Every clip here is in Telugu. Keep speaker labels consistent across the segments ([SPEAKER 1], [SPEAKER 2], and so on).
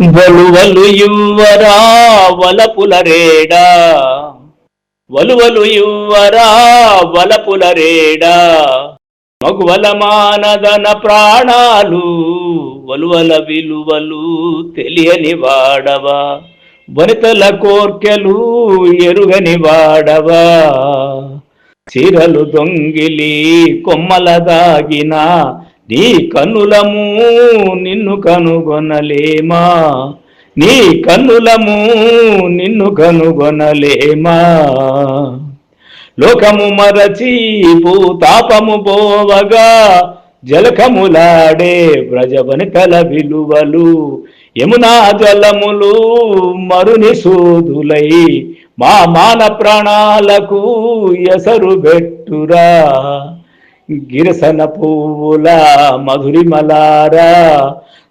[SPEAKER 1] వలువలు యువరా వలపులరేడా, వలువలు యువరా వలపులరేడా, మగువల మానదన ప్రాణాలు వలువల విలువలు తెలియని వాడవా, వనితల కోర్కెలు ఎరుగని వాడవా. చీరలు దొంగిలి కొమ్మల దాగిన నీ కన్నులము నిన్ను కనుగొనలేమా, నీ కన్నులము నిన్ను కనుగొనలేమా. లోకము మరచి భూతాపము పోవగా జలకములాడే వ్రజవనితల విలువలు యమునా జలములు మరుని సూదులై మా మాన ప్రాణాలకు ఎసరు బెట్టురా. గిరిసన పువ్వుల మధురిమలారా,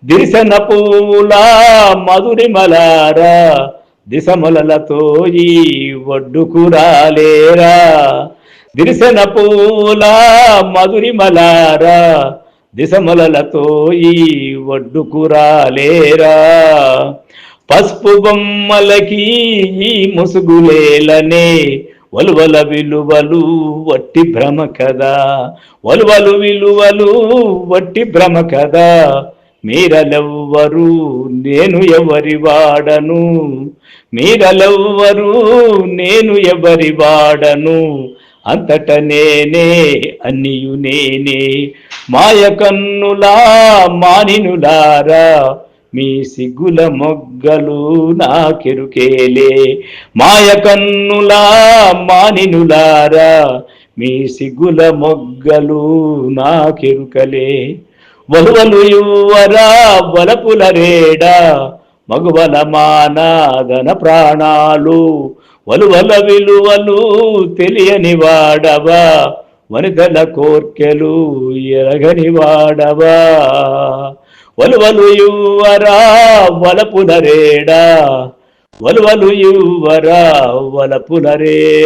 [SPEAKER 1] దిరిసన పువ్వుల మధురిమలారా, దిశమలతో ఈ ఒడ్డుకురాలేరా. దిరిసన పువ్వుల మధురిమలారా, దిశమలతో ఈ ఒడ్డుకురాలేరా. పసుపు బొమ్మలకి ఈ ముసుగులేలనే వలువల విలువలు వట్టి భ్రమ కదా, వలువలు విలువలు వట్టి భ్రమ కదా. మీరలెవ్వరు నేను ఎవరి వాడను, మీరలెవ్వరు నేను ఎవరి వాడను. అంతట నేనే అన్నియు నేనే, మాయ కన్నులా మానినులారా, మీ సిగ్గుల మొగ్గలు నాకెరుకేలే. మాయ కన్నులా మానినులారా, మీ సిగ్గుల మొగ్గలు నాకెరుకలే. వలువలు యువరా వలపులరేడా, మగువల మానాదన ప్రాణాలు వలువల విలువలు తెలియని వాడవా, వనితల కోర్కెలు ఎరగని వాడవా. వలువలు యువరా వలపులరేడా, వలువలు యువరా వలపులరేడా.